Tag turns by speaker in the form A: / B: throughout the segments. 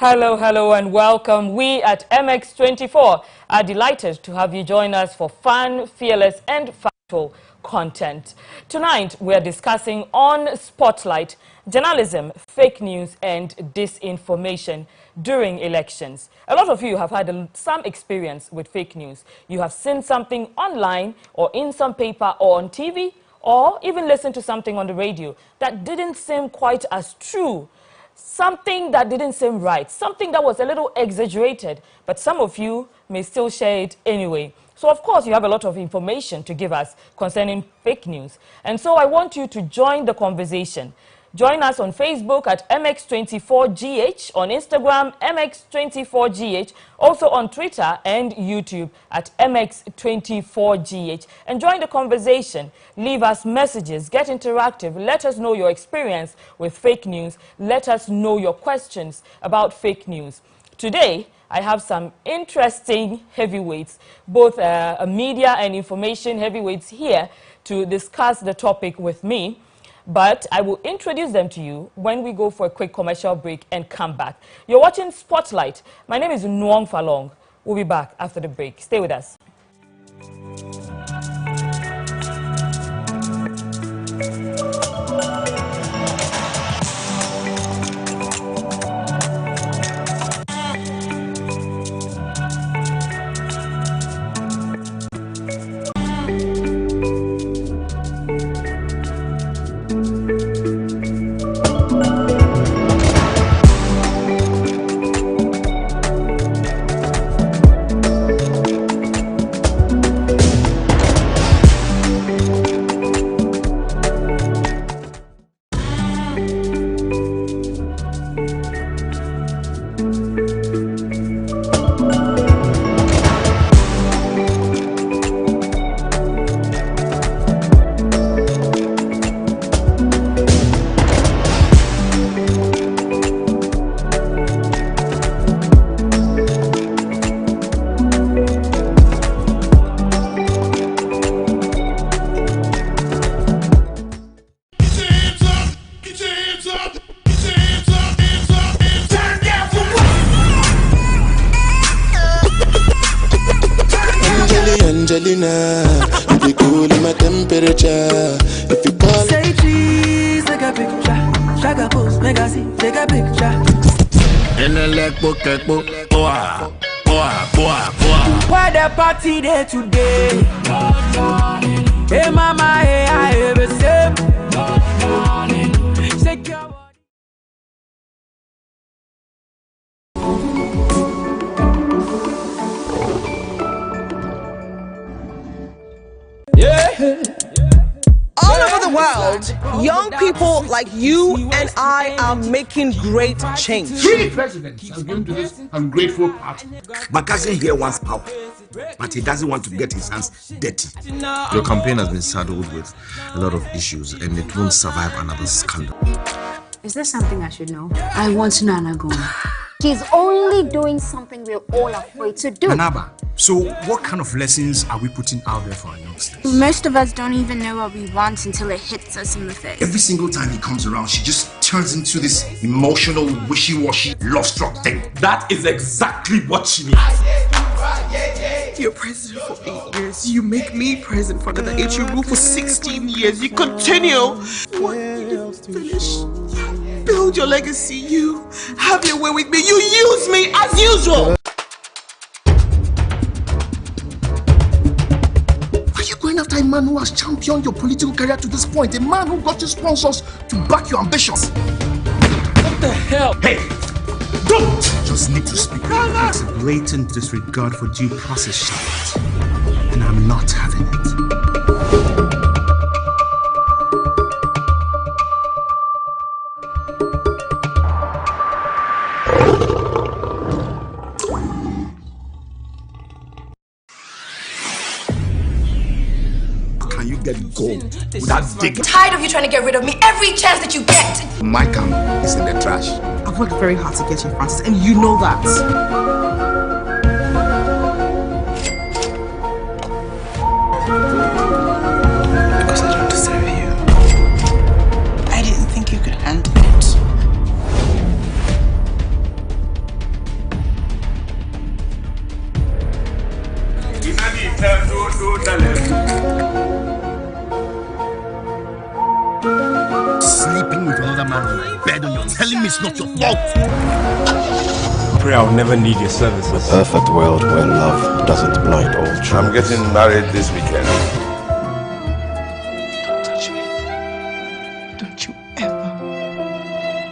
A: Hello, hello, and welcome. We at MX24 are delighted to have you join us for fun, fearless, and factual content. Tonight, we are discussing on Spotlight, journalism, fake news, and disinformation during elections. A lot of you have had some experience with fake news. You have seen something online or in some paper or on TV, or even listened to something on the radio that didn't seem quite as true. Something that didn't seem right, something that was a little exaggerated, but some of you may still share it anyway. So, of course, you have a lot of information to give us concerning fake news. And so I want you to join the conversation. Join us on Facebook at MX24GH, on Instagram, MX24GH, also on Twitter and YouTube at MX24GH. And join the conversation. Leave us messages, get interactive, let us know your experience with fake news, let us know your questions about fake news. Today, I have some interesting heavyweights, both media and information heavyweights here to discuss the topic with me. But I will introduce them to you when we go for a quick commercial break and come back. You're watching Spotlight. My name is Nuong Falong. We'll be back after the break. Stay with us.
B: You be cool in my temperature. If you call
C: say cheese, take a picture. Shaka pose, make a see, take a picture.
D: In the leg book, boah.
C: Why the party there today? Hey mama, hey I have a sip. Shake your body.
E: All over the world, young people like you and I are making great change.
F: Three presidents have been to this ungrateful party.
D: My cousin here wants power, but he doesn't want to get his hands dirty.
G: Your campaign has been saddled with a lot of issues and it won't survive another scandal.
H: Is there something I should know? I want Nana gone.
I: She's only doing something we're all afraid to do.
J: Manaba, so what kind of lessons are we putting out there for our youngsters?
H: Most of us don't even know what we want until it hits us in the face.
K: Every single time he comes around, she just turns into this emotional, wishy-washy, love-struck thing.
F: That is exactly what she needs.
E: You're president for 8 years. You make me president for another 8. You rule for 16 years. You continue. What you didn't finish. Build your legacy. You have your way with me. You use me as usual.
K: Are you going after a man who has championed your political career to this point? A man who got you sponsors to back your ambitions?
F: What the hell?
K: Hey, don't!
J: Just need to speak. It's a blatant disregard for due process, Charlotte. And I'm not having it.
D: Get gold without digging.
L: Tired of you trying to get rid of me every chance that you get.
D: My camp is in the trash.
E: I've worked very hard to get you, Francis, and you know that.
C: Because I don't deserve you. I didn't think you could handle it.
J: sleeping with another man on my bed and you're telling me it's not your fault.
F: Pray I'll never need your services.
M: A perfect world where love doesn't blind all truth.
N: I'm getting married this weekend.
E: Don't touch me. Don't you ever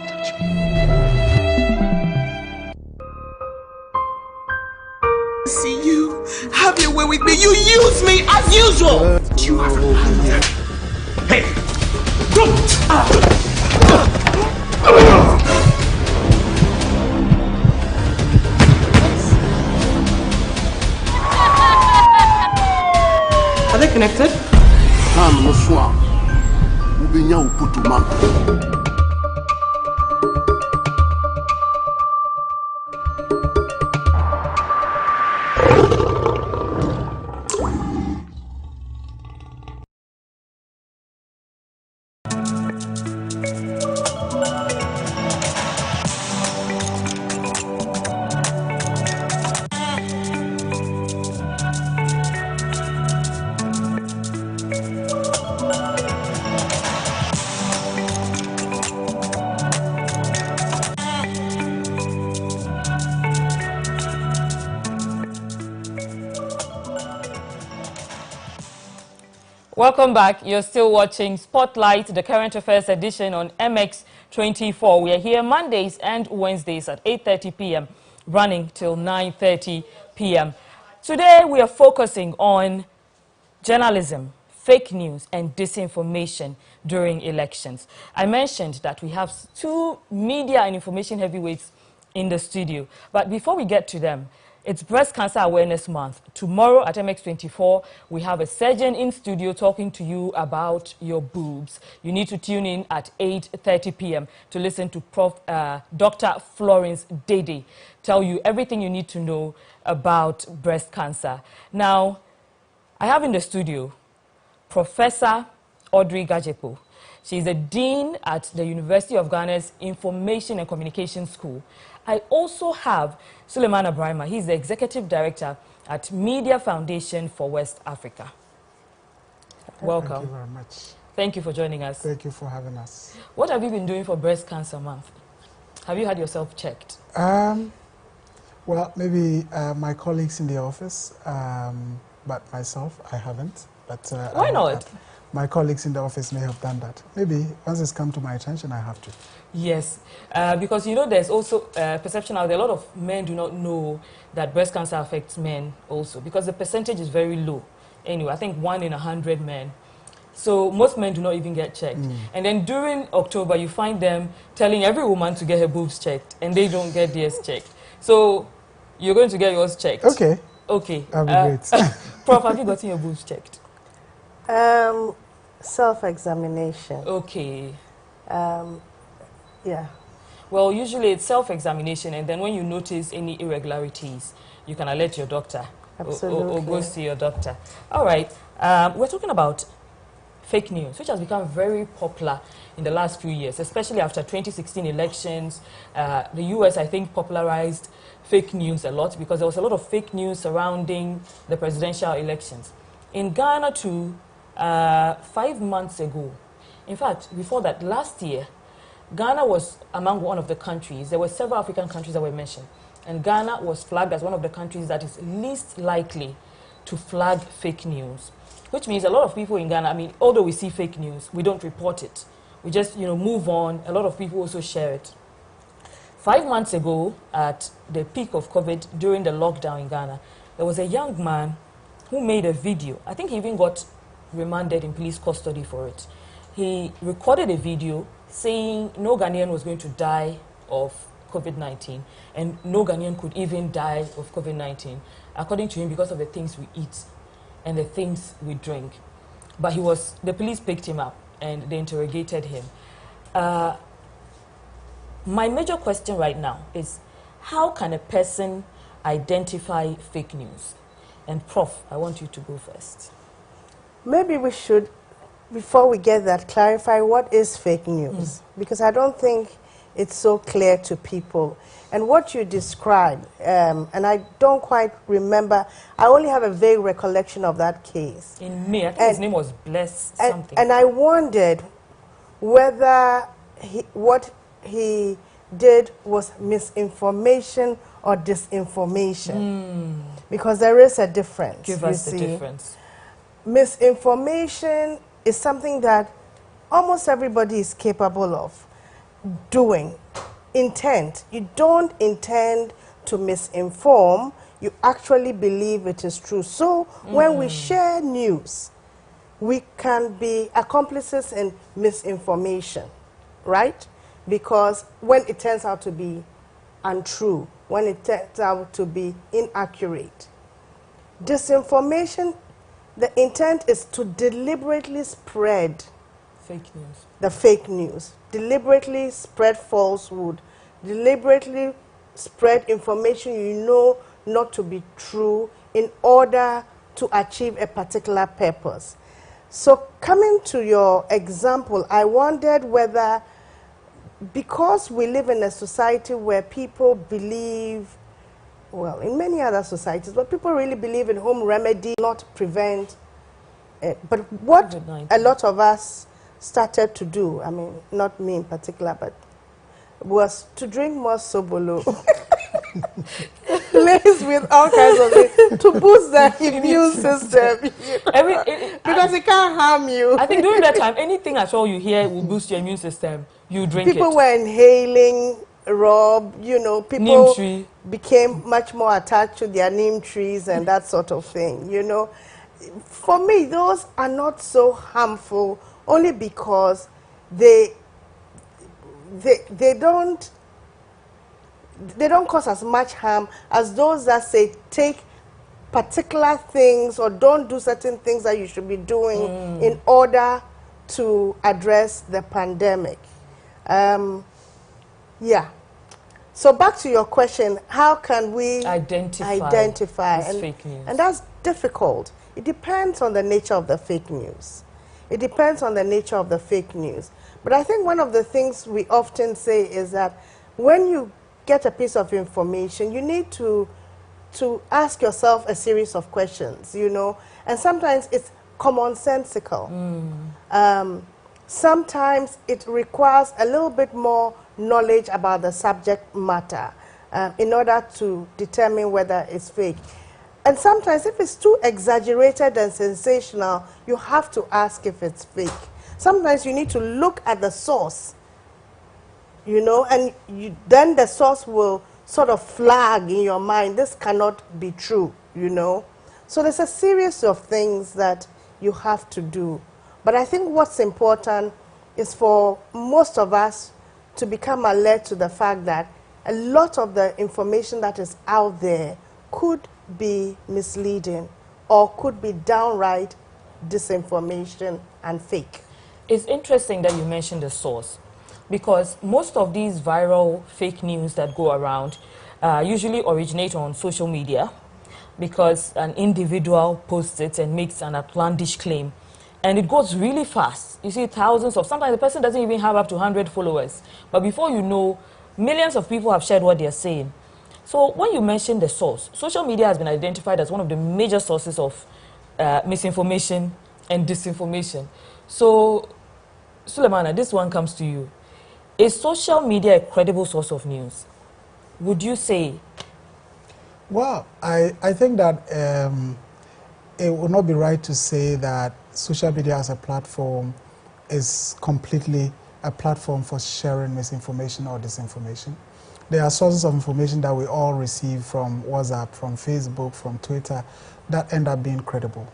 E: touch me. See you. Have your way with me. You use me as usual. You are a liar.
F: Hey! Don't!
E: Are they connected?
A: Welcome back. You're still watching Spotlight, the current affairs edition on MX24. We are here Mondays and Wednesdays at 8:30 p.m., running till 9:30 p.m. Today, we are focusing on journalism, fake news, and disinformation during elections. I mentioned that we have two media and information heavyweights in the studio. But before we get to them, it's Breast Cancer Awareness Month. Tomorrow at MX24, we have a surgeon in studio talking to you about your boobs. You need to tune in at 8:30 p.m. to listen to Dr. Florence Dede tell you everything you need to know about breast cancer. Now, I have in the studio Professor Audrey Gajepo. She's a dean at the University of Ghana's Information and Communication School. I also have Suleiman Abrahima. He's the executive director at Media Foundation for West Africa. Welcome.
O: Thank you very much.
A: Thank you for joining us.
O: Thank you for having us.
A: What have you been doing for Breast Cancer Month? Have you had yourself checked?
O: Well, maybe my colleagues in the office, but myself, I haven't. But
A: why not?
O: My colleagues in the office may have done that. Maybe once it's come to my attention, I have to.
A: Yes, because you know there's also perception out there. A lot of men do not know that breast cancer affects men also because the percentage is very low. Anyway, I think 1 in 100 men. So most men do not even get checked. And then during October, you find them telling every woman to get her boobs checked, and they don't get theirs checked. So you're going to get yours checked.
O: Okay.
A: Okay.
O: That'd be great.
A: Prof, have you gotten your boobs checked?
P: Self-examination.
A: Okay.
P: Yeah.
A: Well, usually it's self-examination, and then when you notice any irregularities, you can alert your doctor.
P: Absolutely.
A: Or go see your doctor. All right. We're talking about fake news, which has become very popular in the last few years, especially after 2016 elections. The US, I think, popularized fake news a lot because there was a lot of fake news surrounding the presidential elections. In Ghana, too, 5 months ago, in fact, before that, last year, Ghana was among one of the countries. There were several African countries that were mentioned, and Ghana was flagged as one of the countries that is least likely to flag fake news, which means a lot of people in Ghana, I mean, although we see fake news, we don't report it. We just, move on. A lot of people also share it. 5 months ago, at the peak of COVID, during the lockdown in Ghana, there was a young man who made a video. I think he even got remanded in police custody for it. He recorded a video saying no Ghanaian was going to die of COVID-19, and no Ghanaian could even die of COVID-19, according to him, because of the things we eat and the things we drink. But the police picked him up and they interrogated him. My major question right now is, how can a person identify fake news? And Prof, I want you to go first.
P: Maybe we should, before we get that, clarify what is fake news. Because I don't think it's so clear to people. And what you described, and I don't quite remember, I only have a vague recollection of that case.
A: In May, I think his name was Bless something.
P: And I wondered, whether what he did was misinformation or disinformation. Because there is a difference.
A: Give us the difference.
P: Misinformation is something that almost everybody is capable of doing. Intent. You don't intend to misinform, you actually believe it is true. So when we share news, we can be accomplices in misinformation, right? Because when it turns out to be untrue, when it turns out to be inaccurate. Disinformation, the intent is to deliberately spread
A: fake news.
P: The fake news, deliberately spread falsehood, deliberately spread information you know not to be true in order to achieve a particular purpose. So coming to your example, I wondered whether, because we live in a society where people believe, well, in many other societies, but people really believe in home remedy, not prevent. But what a lot of us started to do, I mean, not me in particular, but was to drink more sobolo, laced with all kinds of things to boost the immune system, because it can't harm you.
A: I think during that time, anything at all you hear will boost your immune system, you drink
P: people
A: it.
P: Were inhaling rub, you know, people became much more attached to their neem trees and that sort of thing, you know. For me, those are not so harmful, only because they don't cause as much harm as those that say take particular things or don't do certain things that you should be doing in order to address the pandemic. Yeah. So back to your question, how can we identify
A: fake news?
P: And that's difficult. It depends on the nature of the fake news. It depends on the nature of the fake news. But I think one of the things we often say is that when you get a piece of information, you need to ask yourself a series of questions, you know, and sometimes it's commonsensical. Sometimes it requires a little bit more knowledge about the subject matter in order to determine whether it's fake. And sometimes if it's too exaggerated and sensational, you have to ask if it's fake. Sometimes you need to look at the source, you know, and then the source will sort of flag in your mind, this cannot be true, you know. So there's a series of things that you have to do. But I think what's important is for most of us to become alert to the fact that a lot of the information that is out there could be misleading or could be downright disinformation and fake.
A: It's interesting that you mentioned the source, because most of these viral fake news that go around usually originate on social media, because an individual posts it and makes an outlandish claim, and it goes really fast. You see thousands of, sometimes the person doesn't even have up to 100 followers, but before you know, millions of people have shared what they're saying. So when you mention the source, social media has been identified as one of the major sources of misinformation and disinformation. So, Sulemana, this one comes to you. Is social media a credible source of news? Would you say?
O: Well, I think that it would not be right to say that social media as a platform is completely a platform for sharing misinformation or disinformation. There are sources of information that we all receive from WhatsApp, from Facebook, from Twitter, that end up being credible.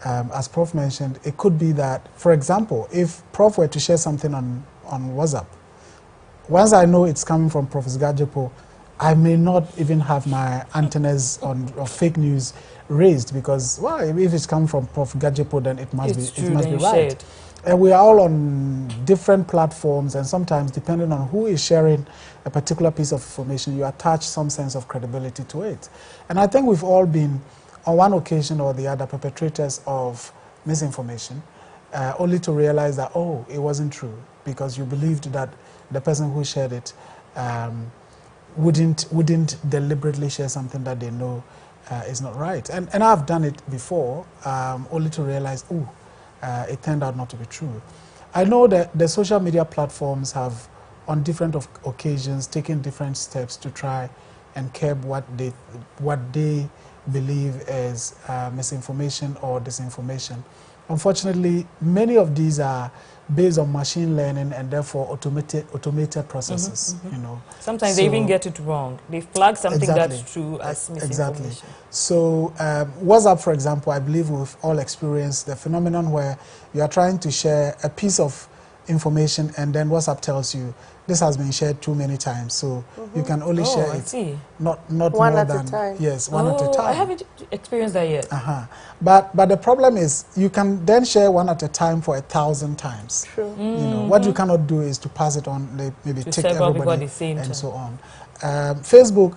O: As Prof mentioned, it could be that, for example, if Prof were to share something on WhatsApp, once I know it's coming from Professor Gajepo, I may not even have my antennas of fake news raised, because, well, if it's coming from Prof Gajepo, then it must be right. And we are all on different platforms, and sometimes, depending on who is sharing a particular piece of information, you attach some sense of credibility to it. And I think we've all been, on one occasion or the other, perpetrators of misinformation, only to realize that, oh, it wasn't true, because you believed that the person who shared it wouldn't deliberately share something that they know is not right. And I've done it before, only to realize, oh, it turned out not to be true. I know that the social media platforms have, on different occasions, taken different steps to try and curb what they believe is misinformation or disinformation. Unfortunately, many of these are based on machine learning and therefore automated processes. You know,
A: sometimes they even get it wrong. They flag something that's true as misinformation.
O: Exactly. So WhatsApp, for example, I believe we've all experienced the phenomenon where you are trying to share a piece of information and then WhatsApp tells you this has been shared too many times, so you can only share it not
P: one
O: more
P: at
O: than
P: a time.
O: one at a time.
A: I haven't experienced that yet.
O: But the problem is you can then share one at a time for 1,000 times.
P: True.
O: You know what you cannot do is to pass it on, maybe
A: to
O: tick everybody
A: and
O: time. So on. Facebook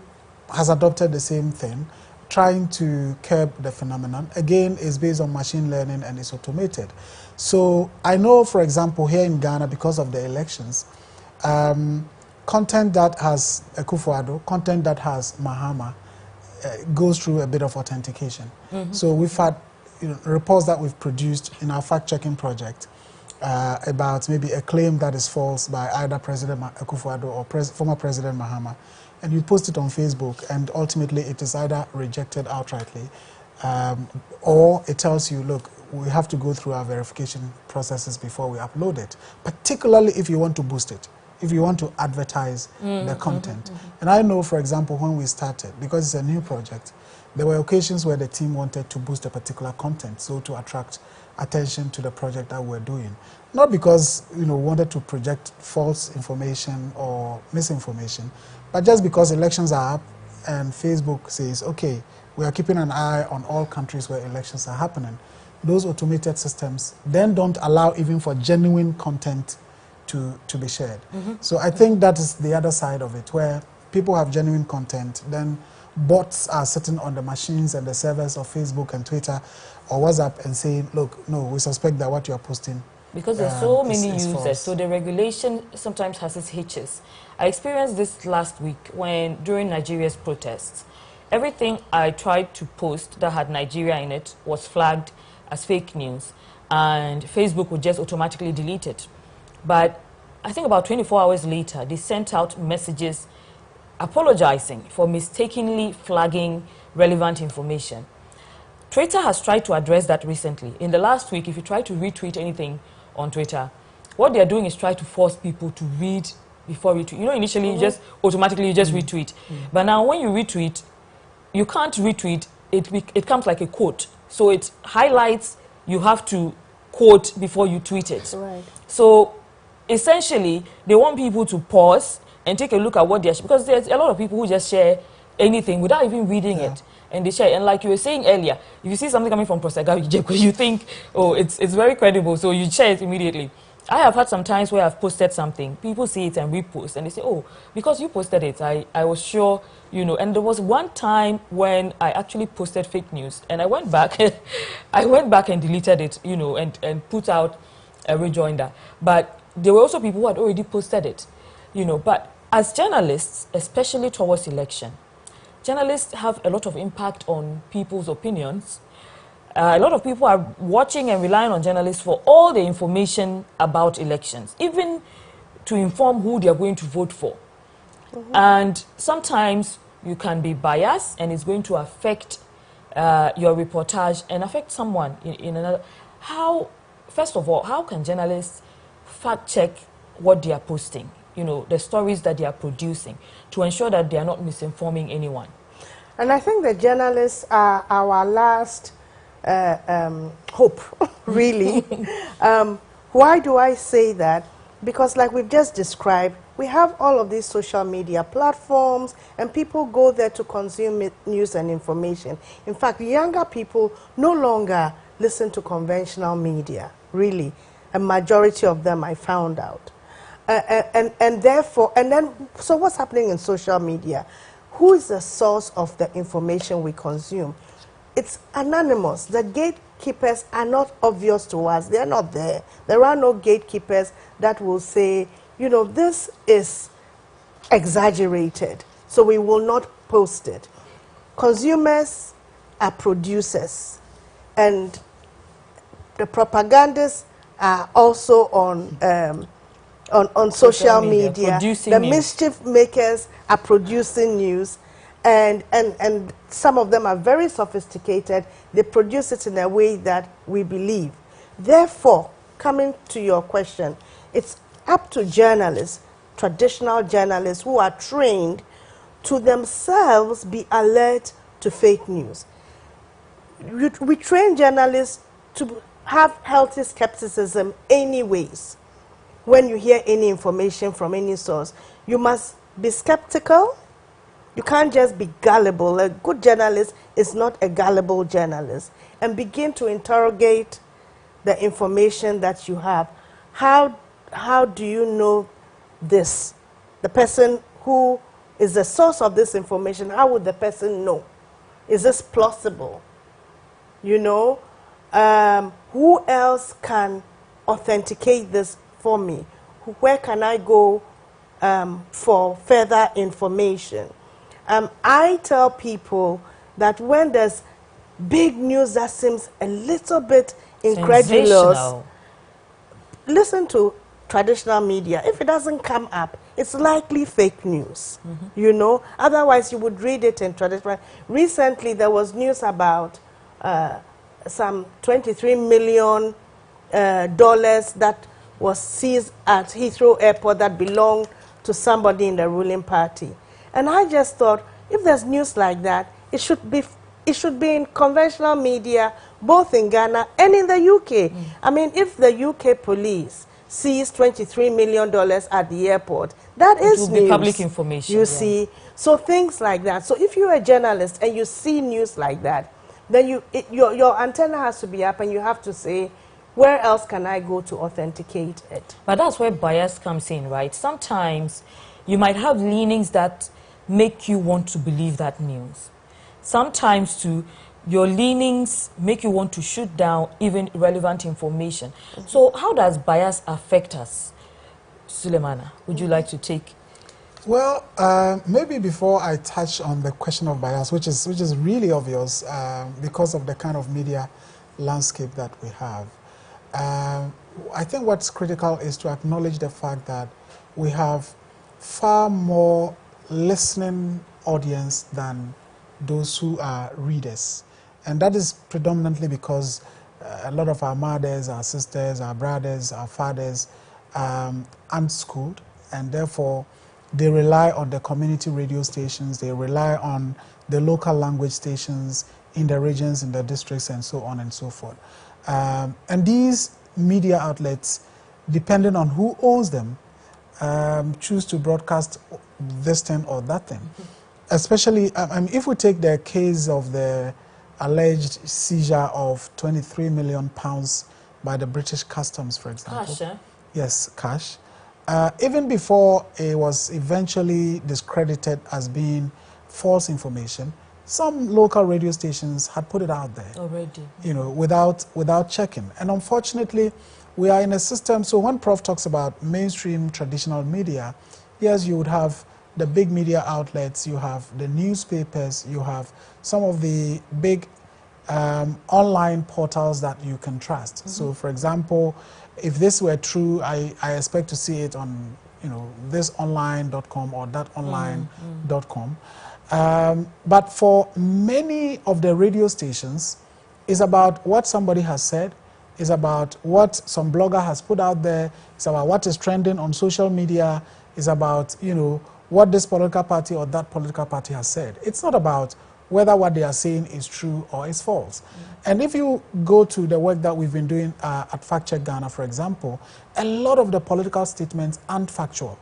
O: has adopted the same thing, trying to curb the phenomenon. Again, it's based on machine learning and it's automated. So I know, for example, here in Ghana, because of the elections, content that has Akufo-Addo, content that has Mahama, goes through a bit of authentication. So we've had reports that we've produced in our fact-checking project about maybe a claim that is false by either President Akufo-Addo or former President Mahama, and you post it on Facebook, and ultimately it is either rejected outrightly, or it tells you, look, we have to go through our verification processes before we upload it, particularly if you want to boost it, if you want to advertise the content. And I know, for example, when we started, because it's a new project, there were occasions where the team wanted to boost a particular content, so to attract attention to the project that we're doing. Not because we wanted to project false information or misinformation, but just because elections are up and Facebook says, okay, we are keeping an eye on all countries where elections are happening. Those automated systems then don't allow even for genuine content to be shared. So I think that is the other side of it, where people have genuine content, then bots are sitting on the machines and the servers of Facebook and Twitter or WhatsApp and saying, look, no, we suspect that what you are posting
A: because there's so many users,
O: false.
A: so the regulation sometimes has its hitches. I experienced this last week during Nigeria's protests. Everything I tried to post that had Nigeria in it was flagged as fake news, and Facebook would just automatically delete it. But I think about 24 hours later, they sent out messages apologizing for mistakenly flagging relevant information. Twitter has tried to address that recently. In the last week, if you try to retweet anything on Twitter, what they're doing is try to force people to read before retweet. Initially you just automatically retweet. But now when you retweet, you can't retweet, it comes like a quote. So it highlights, you have to quote before you tweet it.
P: Right.
A: So essentially, they want people to pause and take a look at what they're sharing, because there's a lot of people who just share anything without even reading it, and they share. And like you were saying earlier, if you see something coming from Prosega, you think, oh, it's very credible, so you share it immediately. I have had some times where I've posted something, people see it and repost, and they say, oh, because you posted it, I was sure, and there was one time when I actually posted fake news, and I went back, and deleted it, and put out a rejoinder. But there were also people who had already posted it, but as journalists, especially towards election, journalists have a lot of impact on people's opinions. A lot of people are watching and relying on journalists for all the information about elections, even to inform who they are going to vote for. And sometimes you can be biased, and it's going to affect your reportage and affect someone in another. First of all, how can journalists fact check what they are posting, the stories that they are producing, to ensure that they are not misinforming anyone?
P: And I think the journalists are our last hope, really. Why do I say that? Because like we've just described, we have all of these social media platforms, and people go there to consume news and information. In fact, younger people no longer listen to conventional media, really. A majority of them, I found out. And therefore, so what's happening in social media? Who is the source of the information we consume? It's anonymous. The gatekeepers are not obvious to us. They're not there. There are no gatekeepers that will say, this is exaggerated, so we will not post it. Consumers are producers, and the propagandists are also on social media. The mischief makers are producing news, and some of them are very sophisticated. They produce it in a way that we believe. Therefore, coming to your question, it's up to journalists, traditional journalists who are trained to themselves be alert to fake news. We train journalists to have healthy skepticism anyways. When you hear any information from any source, you must be skeptical. You can't just be gullible. A good journalist is not a gullible journalist. And begin to interrogate the information that you have. How do you know this? The person who is the source of this information, how would the person know? Is this plausible? You know, who else can authenticate this for me? Where can I go for further information? I tell people that when there's big news that seems a little bit incredulous, listen to traditional media. If it doesn't come up, it's likely fake news. You know, otherwise you would read it in traditional. Recently there was news about some $23 million that was seized at Heathrow Airport that belonged to somebody in the ruling party. And I just thought, if there's news like that, it should be in conventional media, both in Ghana and in the UK. I mean, if the UK police seized $23 million at the airport, that is news.
A: Public information.
P: You see, so things like that. So if you're a journalist and you see news like that, then your antenna has to be up, and you have to say, where else can I go to authenticate it?
A: But that's where bias comes in, right? Sometimes you might have leanings that make you want to believe that news. Sometimes too, your leanings make you want to shoot down even relevant information. So how does bias affect us? Sulemana, would you like to take?
O: Well, maybe before I touch on the question of bias, which is really obvious because of the kind of media landscape that we have, I think what's critical is to acknowledge the fact that we have far more listening audience than those who are readers. And that is predominantly because a lot of our mothers, our sisters, our brothers, our fathers aren't schooled, and therefore they rely on the community radio stations, they rely on the local language stations in the regions, in the districts, and so on and so forth. And these media outlets, depending on who owns them, choose to broadcast this thing or that thing. Especially, if we take the case of the alleged seizure of £23 million by the British Customs, for example.
A: Cash, eh?
O: Yes, cash. Even before it was eventually discredited as being false information, some local radio stations had put it out there
A: already,
O: you know, without checking. And unfortunately, we are in a system. So when Prof talks about mainstream traditional media, yes, you would have the big media outlets, you have the newspapers, you have some of the big online portals that you can trust. So, for example, if this were true, I expect to see it on, you know, thisonline.com or thatonline.com. But for many of the radio stations, it's about what somebody has said, it's about what some blogger has put out there, it's about what is trending on social media, it's about, you know, what this political party or that political party has said. It's not about whether what they are saying is true or is false. And if you go to the work that we've been doing at Fact Check Ghana, for example, a lot of the political statements aren't factual.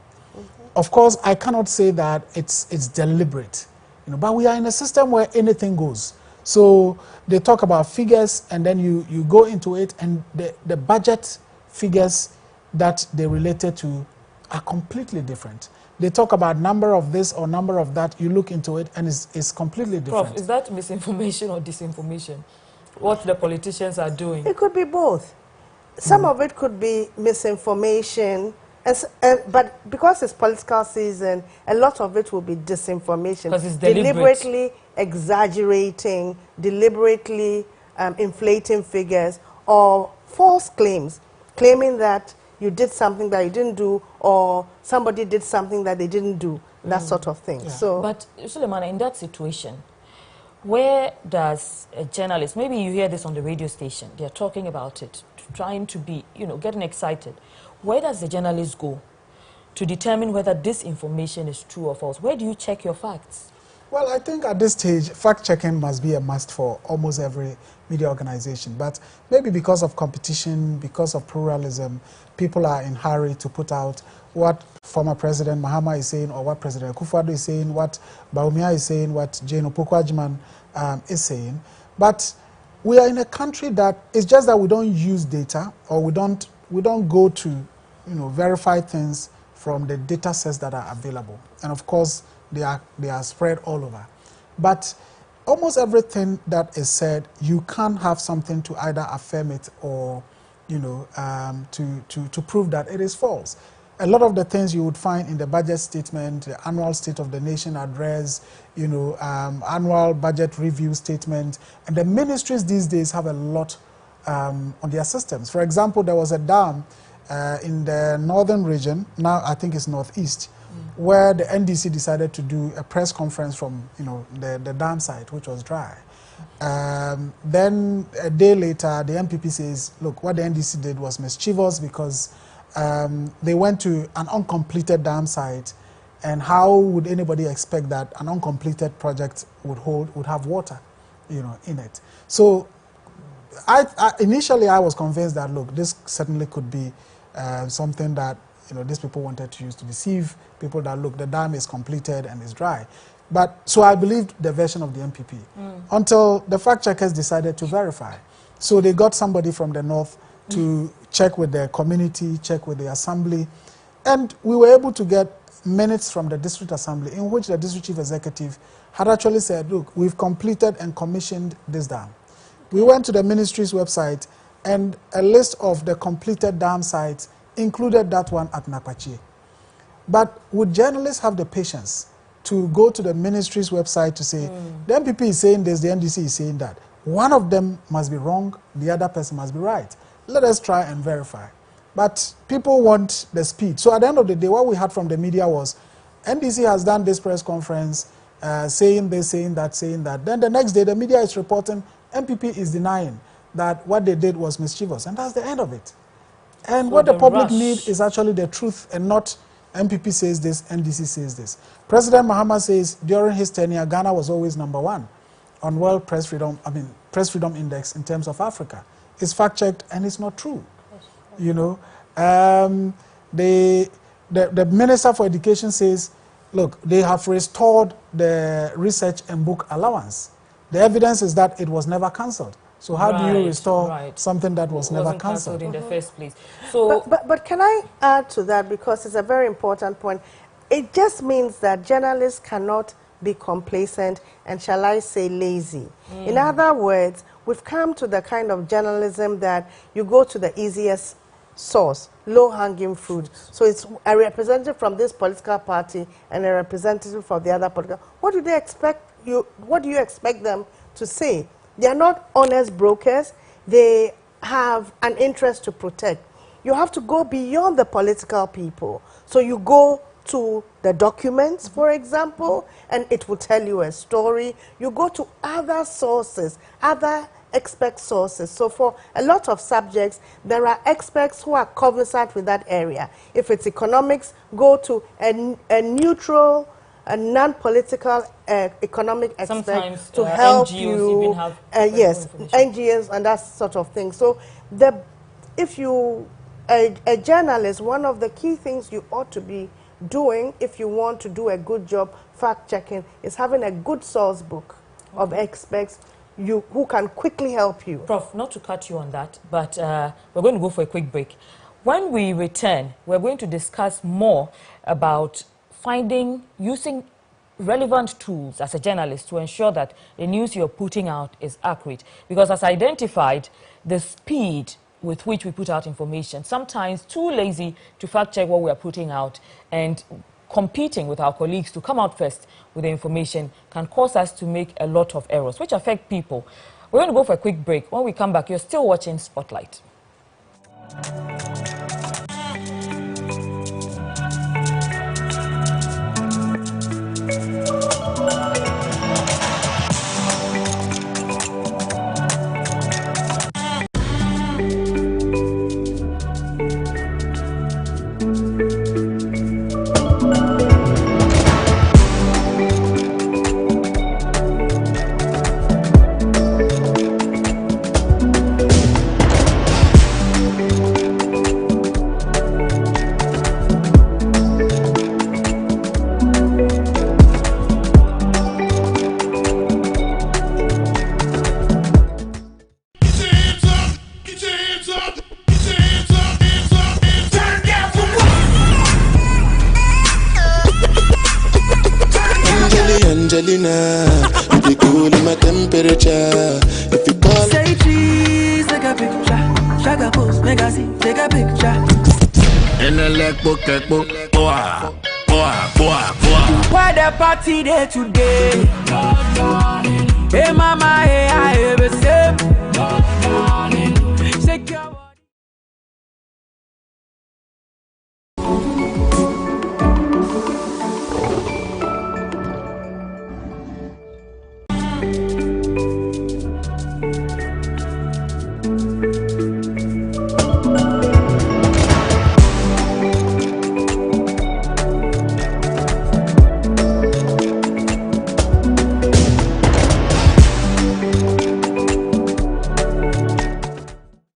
O: Of course, I cannot say that it's deliberate, you know, but we are in a system where anything goes. So they talk about figures, and then you go into it, and the budget figures that they related to are completely different. They talk about number of this or number of that, you look into it, and it's completely different.
A: Prof, is that misinformation or disinformation? What the politicians are doing?
P: It could be both. Some of it could be misinformation, but because it's political season, a lot of it will be disinformation.
A: Because it's
P: deliberately exaggerating, deliberately inflating figures, or false claims. claiming that you did something that you didn't do, or somebody did something that they didn't do, that sort of thing.
A: Yeah.
P: So,
A: but Suleiman, in that situation, where does a journalist, maybe you hear this on the radio station, they're talking about it, trying to be, getting excited. Where does the journalist go to determine whether this information is true or false? Where do you check your facts?
O: Well, I think at this stage, fact-checking must be a must for almost every media organization. But maybe because of competition, because of pluralism, people are in a hurry to put out what former President Mahama is saying, or what President Akufo-Addo is saying, what Bawumia is saying, what Jane Opoku-Agyeman is saying. But we are in a country that it's just that we don't use data, or we don't go to verify things from the data sets that are available. And of course, they are spread all over. But almost everything that is said, you can't have something to either affirm it or to prove that it is false. A lot of the things you would find in the budget statement, the annual State of the Nation address, annual budget review statement, and the ministries these days have a lot on their systems. For example, there was a dam in the northern region, now I think it's northeast, where the NDC decided to do a press conference from the dam site, which was dry. Then a day later, the MPP says, look, what the NDC did was mischievous because they went to an uncompleted dam site, and how would anybody expect that an uncompleted project would have water, in it? So initially I was convinced that, look, this certainly could be something that these people wanted to use to deceive people, that, look, the dam is completed and is dry. But so I believed the version of the MPP until the fact checkers decided to verify. So they got somebody from the north to check with the community, check with the assembly, and we were able to get minutes from the district assembly in which the district chief executive had actually said, look, we've completed and commissioned this dam. We went to the ministry's website, and a list of the completed dam sites included that one at Nakwachi. But would journalists have the patience to go to the ministry's website to say, the MPP is saying this, the NDC is saying that? One of them must be wrong, the other person must be right. Let us try and verify. But people want the speed. So at the end of the day, what we heard from the media was, NDC has done this press conference, saying this, saying that, saying that. Then the next day, the media is reporting, MPP is denying that what they did was mischievous. And that's the end of it. And so what the public need is actually the truth, and not MPP says this, NDC says this. President Mahama says during his tenure, Ghana was always #1 on World Press Freedom, Press Freedom Index in terms of Africa. It's fact-checked, and it's not true. The Minister for Education says, look, they have restored the research and book allowance. The evidence is that it was never cancelled. So how do you restore something that was never cancelled
A: in the first place? So,
P: but can I add to that, because it's a very important point? It just means that journalists cannot be complacent and, shall I say, lazy. In other words, we've come to the kind of journalism that you go to the easiest source, low-hanging fruit. So it's a representative from this political party and a representative from the other political. What do they expect you? What do you expect them to say? They are not honest brokers. They have an interest to protect. You have to go beyond the political people. So you go to the documents, for example, and it will tell you a story. You go to other sources, other expert sources. So for a lot of subjects, there are experts who are conversant with that area. If it's economics, go to a neutral, a non-political economic expert
A: sometimes,
P: to help
A: NGOs
P: you.
A: Even have
P: yes, NGOs and that sort of thing. So if you, a journalist, one of the key things you ought to be doing if you want to do a good job fact-checking is having a good source book of experts who can quickly help you.
A: Prof, not to cut you on that, but we're going to go for a quick break. When we return, we're going to discuss more about using relevant tools as a journalist to ensure that the news you're putting out is accurate. Because as identified, the speed with which we put out information, sometimes too lazy to fact check what we are putting out, and competing with our colleagues to come out first with the information can cause us to make a lot of errors, which affect people. We're going to go for a quick break. When we come back, you're still watching Spotlight.
B: Angelina, you be cool in my temperature. If you call,
C: Say cheese, take a picture. Shaka pose, make a see, take a picture.
D: In the leg book, boa, boa, boa, boa.
C: Where the party there today? Hey mama, hey I ever say. Shake your body.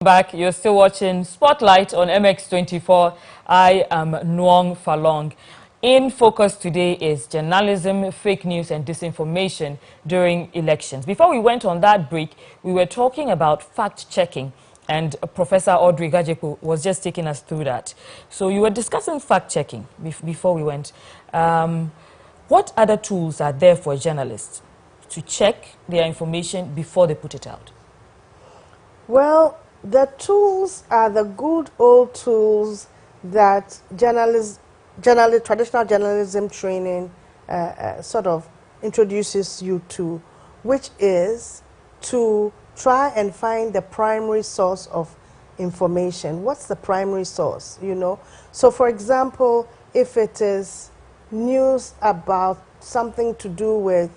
A: Back, you're still watching Spotlight on MX24. I am Nuong Falong. In focus today is journalism, fake news and disinformation during elections. Before we went on that break, we were talking about fact-checking, and Professor Audrey Gajeku was just taking us through that. So you were discussing fact-checking before we went. What other tools are there for journalists to check their information before they put it out?
P: Well, the tools are the good old tools that traditional journalism training sort of introduces you to, which is to try and find the primary source of information. What's the primary source, you know? So, for example, if it is news about something to do with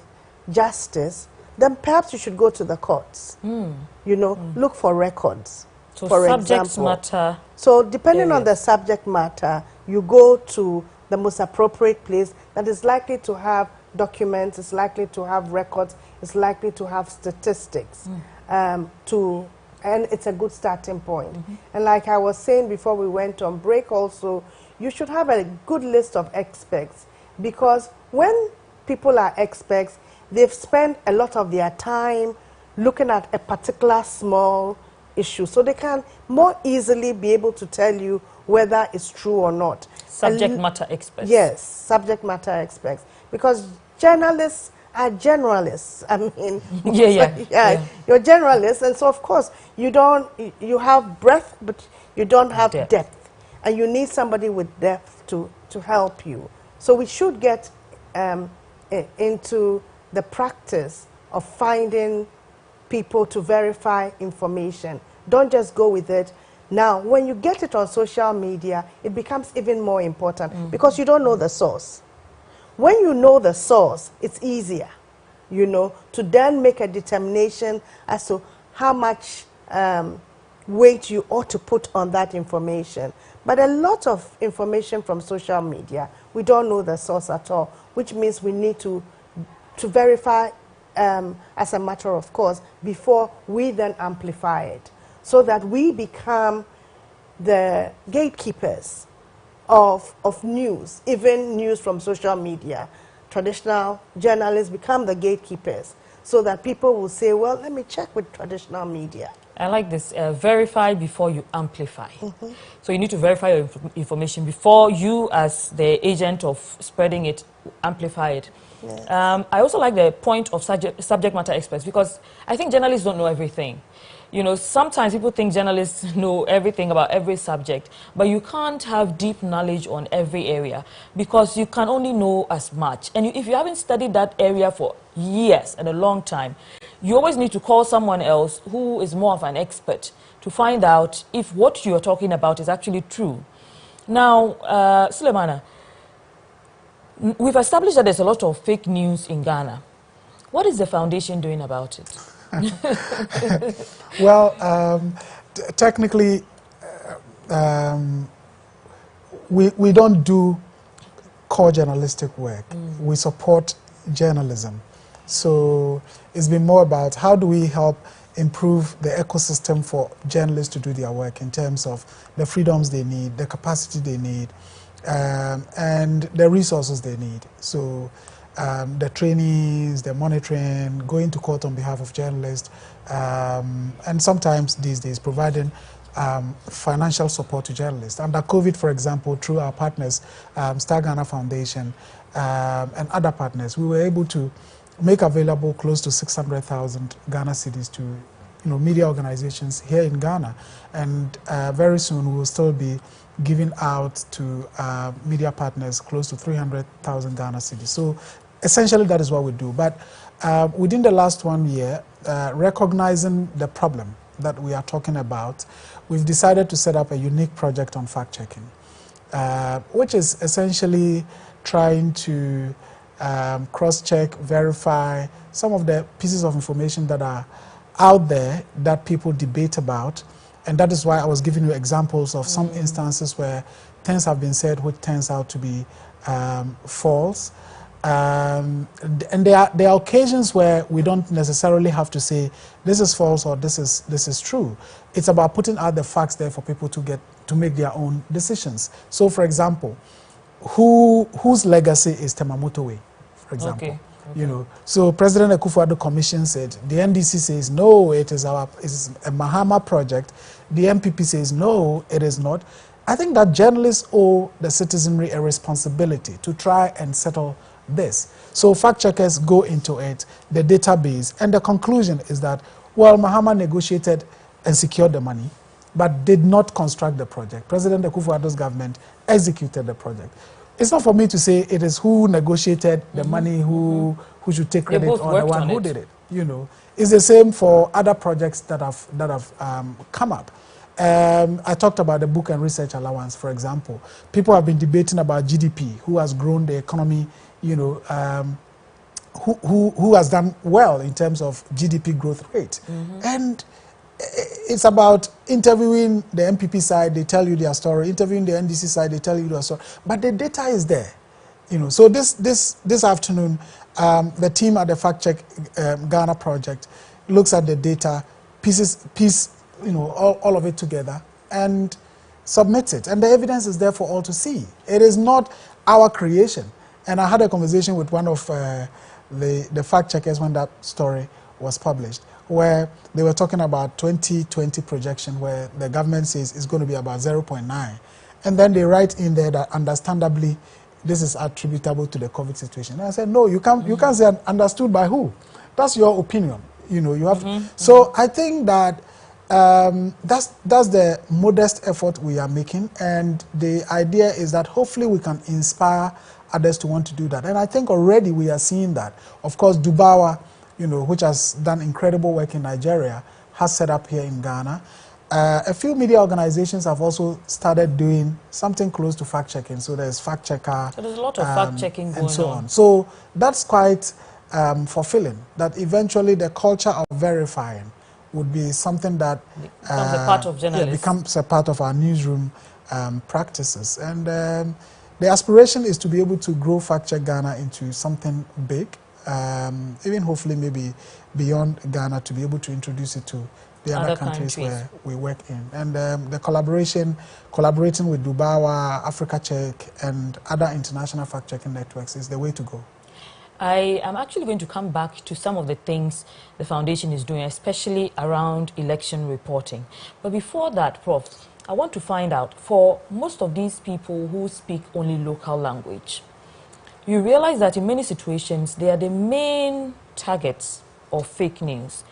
P: justice, then perhaps you should go to the courts. You know, look for records.
A: So
P: for
A: subject
P: example.
A: matter.
P: So depending on the subject matter, you go to the most appropriate place that is likely to have documents, is likely to have records, is likely to have statistics. And it's a good starting point. And like I was saying before we went on break also, you should have a good list of experts, because when people are experts, they've spent a lot of their time looking at a particular small issue, so they can more easily be able to tell you whether it's true or not.
A: Subject matter experts.
P: Yes, subject matter experts. Because journalists are generalists. I mean, you're generalists, and so of course you have breadth, but you don't have depth. And you need somebody with depth to help you. So we should get into the practice of finding people to verify information. Don't just go with it. Now, when you get it on social media, it becomes even more important because you don't know the source. When you know the source, it's easier, you know, to then make a determination as to how much weight you ought to put on that information. But a lot of information from social media, we don't know the source at all, which means we need to verify as a matter of course before we then amplify it, so that we become the gatekeepers of news, even news from social media. Traditional journalists become the gatekeepers, so that people will say, well, let me check with traditional media.
A: I like this, verify before you amplify. So you need to verify your information before you, as the agent of spreading it, amplify it. Yes. I also like the point of subject matter experts, because I think journalists don't know everything. You know, sometimes people think journalists know everything about every subject, but you can't have deep knowledge on every area, because you can only know as much. And if you haven't studied that area for years and a long time, you always need to call someone else who is more of an expert to find out if what you're talking about is actually true. Now, Sulemana, we've established that there's a lot of fake news in Ghana. What is the foundation doing about it?
O: Well, technically, we don't do core journalistic work. We support journalism. So it's been more about how do we help improve the ecosystem for journalists to do their work in terms of the freedoms they need, the capacity they need, and the resources they need. So the trainings, the monitoring, going to court on behalf of journalists, and sometimes these days providing financial support to journalists. Under COVID, for example, through our partners, Star Ghana Foundation and other partners, we were able to make available close to 600,000 Ghana cedis to media organizations here in Ghana. And very soon we will still be giving out to media partners close to 300,000 Ghana cedis. So essentially that is what we do. But within the last 1 year, recognizing the problem that we are talking about, we've decided to set up a unique project on fact-checking, which is essentially trying to cross-check, verify some of the pieces of information that are out there that people debate about. And that is why I was giving you examples of some instances where things have been said which turns out to be false. And there are occasions where we don't necessarily have to say this is false or this is true. It's about putting out the facts there for people to make their own decisions. So, for example, whose legacy is Temamoto Way, for example? Okay. So President Akufo-Addo Commission said, the NDC says no, it is a Mahama project. The MPP says no, it is not. I think that journalists owe the citizenry a responsibility to try and settle this. So fact checkers go into it, the database, and the conclusion is that, well, Mahama negotiated and secured the money, but did not construct the project. President Akufo-Addo's government executed the project. It's not for me to say it is who negotiated the money, who should take credit, or the one who did it. It's the same for other projects that have come up. I talked about the book and research allowance, for example. People have been debating about GDP, who has grown the economy, who has done well in terms of GDP growth rate. And it's about interviewing the MPP side, they tell you their story, interviewing the NDC side, they tell you their story. But the data is there. So this afternoon, the team at the Fact Check Ghana project looks at the data, all of it together, and submits it. And the evidence is there for all to see. It is not our creation. And I had a conversation with one of the fact checkers when that story was published, where they were talking about 2020 projection, where the government says it's going to be about 0.9. And then they write in there that understandably this is attributable to the COVID situation. And I said, no, you can't say understood by who. That's your opinion. You have So I think that that's the modest effort we are making, and the idea is that hopefully we can inspire others to want to do that. And I think already we are seeing that. Of course, Dubawa, which has done incredible work in Nigeria, has set up here in Ghana. A few media organizations have also started doing something close to fact-checking. So there's Fact Checker. So there's
A: a lot of fact-checking going on.
O: And so on. So that's quite fulfilling, that eventually the culture of verifying would be something that
A: becomes a part of journalism.
O: Becomes a part of our newsroom practices. And the aspiration is to be able to grow Fact Check Ghana into something big, even hopefully maybe beyond Ghana, to be able to introduce it to the other countries where we work in. And the collaborating with Dubawa, Africa Check, and other international fact-checking networks is the way to go.
A: I am actually going to come back to some of the things the foundation is doing, especially around election reporting. But before that, Prof, I want to find out, for most of these people who speak only local language, you realize that in many situations, they are the main targets of fake news.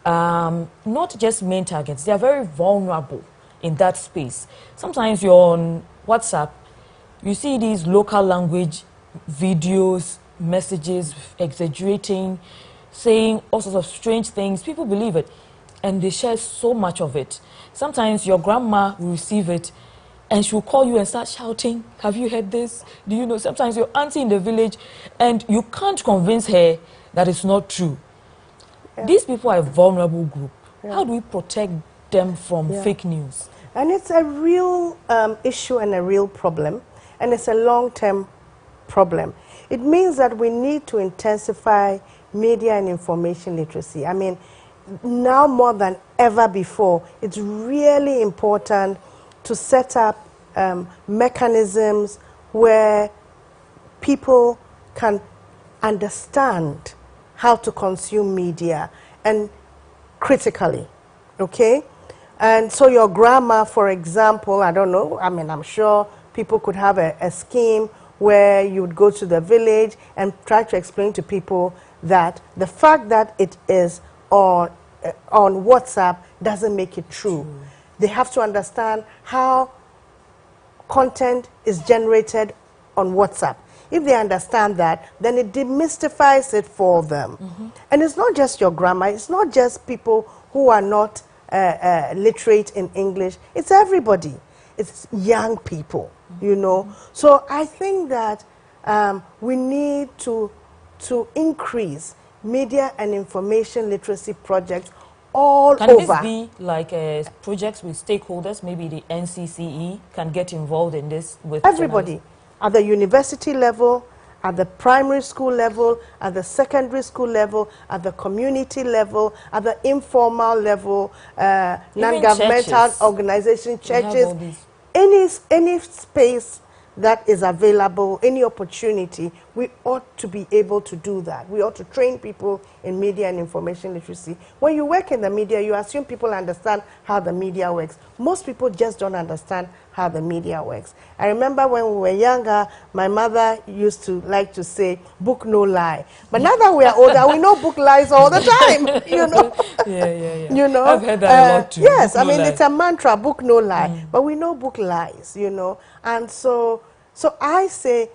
A: Not just main targets, they are very vulnerable in that space. Sometimes you're on WhatsApp, you see these local language videos, messages, exaggerating, saying all sorts of strange things. People believe it, and they share so much of it. Sometimes your grandma will receive it, and she'll call you and start shouting, have you heard this? Do you know? Sometimes your auntie in the village, and you can't convince her that it's not true. Yeah. These people are a vulnerable group. Yeah. How do we protect them from fake news?
P: And it's a real issue and a real problem, and it's a long-term problem. It means that we need to intensify media and information literacy. I mean, now more than ever before, it's really important to set up mechanisms where people can understand how to consume media, and critically, okay? And so your grammar, for example, I don't know, I mean, I'm sure people could have a scheme where you would go to the village and try to explain to people that the fact that it is on WhatsApp doesn't make it true. They have to understand how content is generated on WhatsApp. If they understand that, then it demystifies it for them. And it's not just your grammar, it's not just people who are not literate in English, it's everybody. It's young people, you know. So I think that we need to increase media and information literacy projects all over.
A: Can this be like projects with stakeholders? Maybe the NCCE can get involved in this with
P: everybody at the university level, at the primary school level, at the secondary school level, at the community level, at the informal level, non-governmental organization, churches, any space that is available, any opportunity, we ought to be able to do that. We ought to train people in media and information literacy. When you work in the media, you assume people understand how the media works. Most people just don't understand how the media works. I remember when we were younger, my mother used to like to say, book no lie. But now that we are older, we know book lies all the time, you know. You know,
A: I've heard that a lot too.
P: Yes, I mean, it's a mantra, book no lie. But we know book lies, you know. And so I say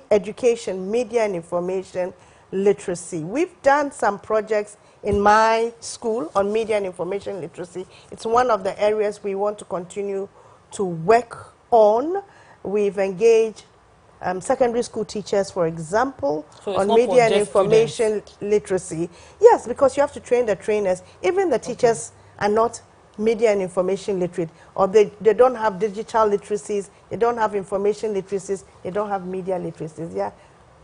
P: education, media and information literacy. We've done some projects in my school on media and information literacy. It's one of the areas we want to continue to work on. We've engaged secondary school teachers, for example, on media and information literacy. Yes, because you have to train the trainers. Even the teachers are not media and information literate, or they don't have digital literacies, they don't have information literacies, they don't have media literacies. Yeah,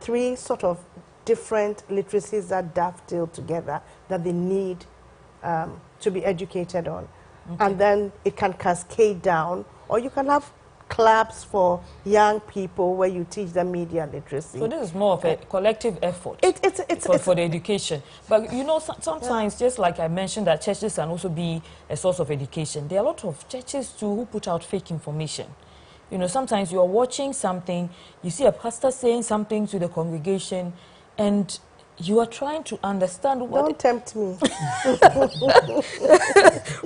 P: three sort of different literacies that dovetail together that they need to be educated on. And then it can cascade down, or you can have clubs for young people where you teach them media literacy.
A: So this is more of a collective effort for the education. But you know, sometimes, just like I mentioned, that churches can also be a source of education. There are a lot of churches too who put out fake information. You know, sometimes you are watching something, you see a pastor saying something to the congregation, and you are trying to understand what...
P: Don't tempt me.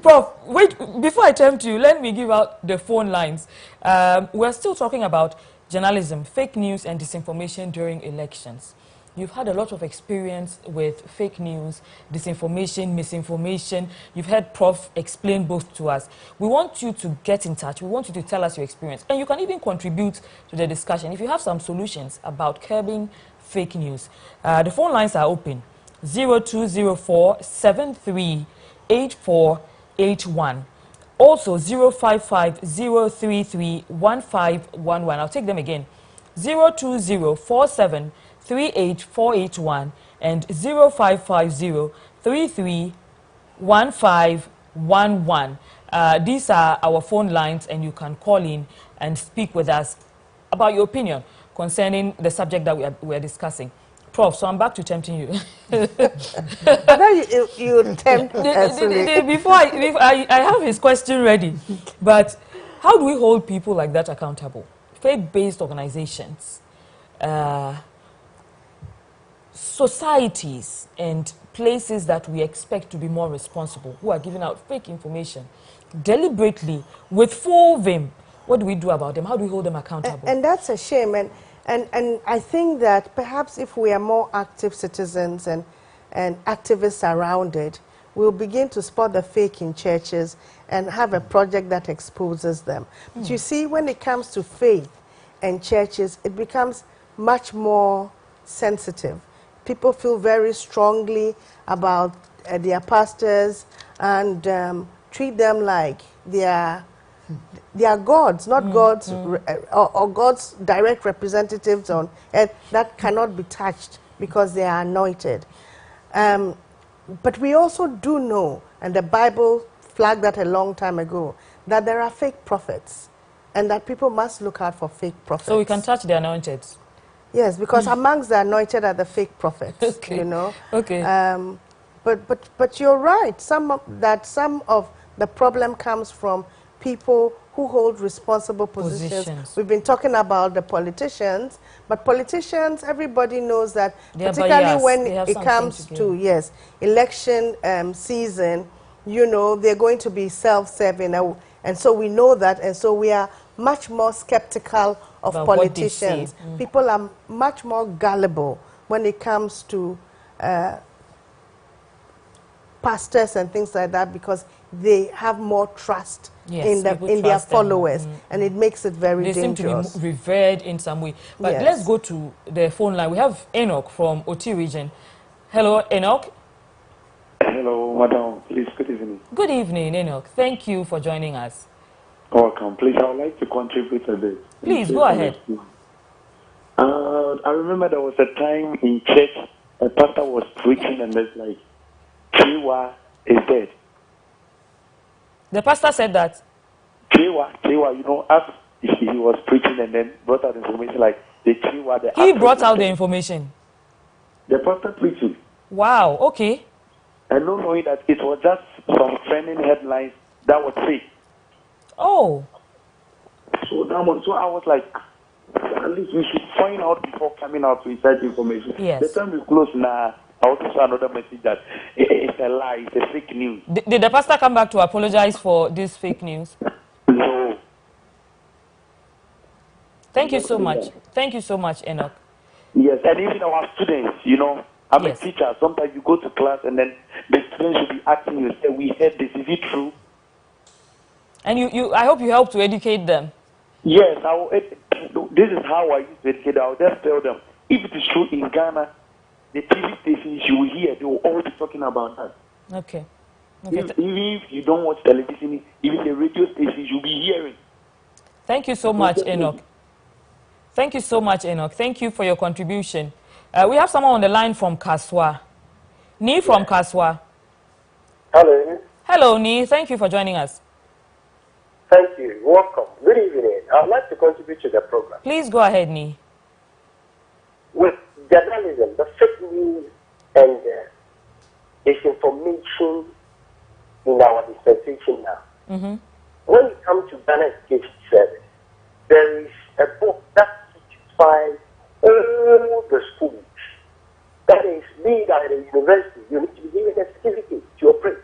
A: Prof, wait, before I tempt you, let me give out the phone lines. We're still talking about journalism, fake news and disinformation during elections. You've had a lot of experience with fake news, disinformation, misinformation. You've had Prof explain both to us. We want you to get in touch. We want you to tell us your experience. And you can even contribute to the discussion if you have some solutions about curbing fake news. The phone lines are open. 0204-738481. Also 055-033-1511. I'll take them again. 020-47-38481 and 0550-33-1511. These are our phone lines, and you can call in and speak with us about your opinion concerning the subject that we are discussing. Prof, so I'm back to tempting you.
P: I know you tempt
A: before I have his question ready. But how do we hold people like that accountable? Faith-based organizations, societies and places that we expect to be more responsible, who are giving out fake information deliberately with full vim. What do we do about them? How do we hold them accountable?
P: And that's a shame. And I think that perhaps if we are more active citizens and activists around it, we'll begin to spot the fake in churches and have a project that exposes them. But you see, when it comes to faith and churches, it becomes much more sensitive. People feel very strongly about their pastors and treat them like they are gods, not gods or God's direct representatives on earth that cannot be touched because they are anointed. But we also do know, and the Bible flagged that a long time ago, that there are fake prophets and that people must look out for fake prophets.
A: So we can touch the anointed?
P: Yes, because amongst the anointed are the fake prophets, you know.
A: Okay.
P: But you're right, some of The problem comes from people who hold responsible positions. We've been talking about the politicians, but politicians, everybody knows that, particularly when it comes to, yes, election season, you know, they're going to be self-serving, and so we know that, and so we are much more skeptical of politicians. People are much more gullible when it comes to pastors and things like that, because they have more trust in their followers, and it makes it very dangerous.
A: They seem to be revered in some way. But let's go to the phone line. We have Enoch from Oti region. Hello, Enoch.
Q: Hello, madam. Please, good evening.
A: Good evening, Enoch. Thank you for joining us.
Q: Welcome. Please, I would like to contribute a bit.
A: Please, go ahead.
Q: I remember there was a time in church, a pastor was preaching and there's like, Chiwa is dead.
A: The pastor said that?
Q: Chiwa, you know, as he was preaching and then brought out information like the Chiwa.
A: He brought out the information?
Q: The pastor preaching.
A: Wow, okay.
Q: And not knowing that it was just some trending headlines that was fake.
A: Oh.
Q: So I was like, at least we should find out before coming out with such information.
A: Yes.
Q: The time we close now, I also saw another message that it's a lie, it's a fake news.
A: Did the pastor come back to apologize for this fake news?
Q: No.
A: Thank you so much. Thank you so much, Enoch.
Q: Yes, and even our students, you know, I'm a teacher. Sometimes you go to class and then the students will be asking you, say, we heard this, is it true?
A: And I hope you help to educate them.
Q: Yes, this is how I used to educate them. I'll just tell them, if it is true in Ghana, the TV stations you will hear, they will all be talking about that.
A: Okay.
Q: Even if you don't watch television, even the radio stations you'll be hearing.
A: Thank you so much, Enoch. Thank you so much, Enoch. Thank you for your contribution. We have someone on the line from Kaswa. Ni from Kaswa.
R: Hello.
A: Hello, Ni. Thank you for joining us.
R: Thank you. Welcome. Good evening. I'd like to contribute to the program.
A: Please go ahead, Ni.
R: With journalism, the fake news and disinformation in our dispensation now. When you come to Ghana Education Service, there is a book that certifies all the schools. That is, being at a university, you need to be given a certificate to operate.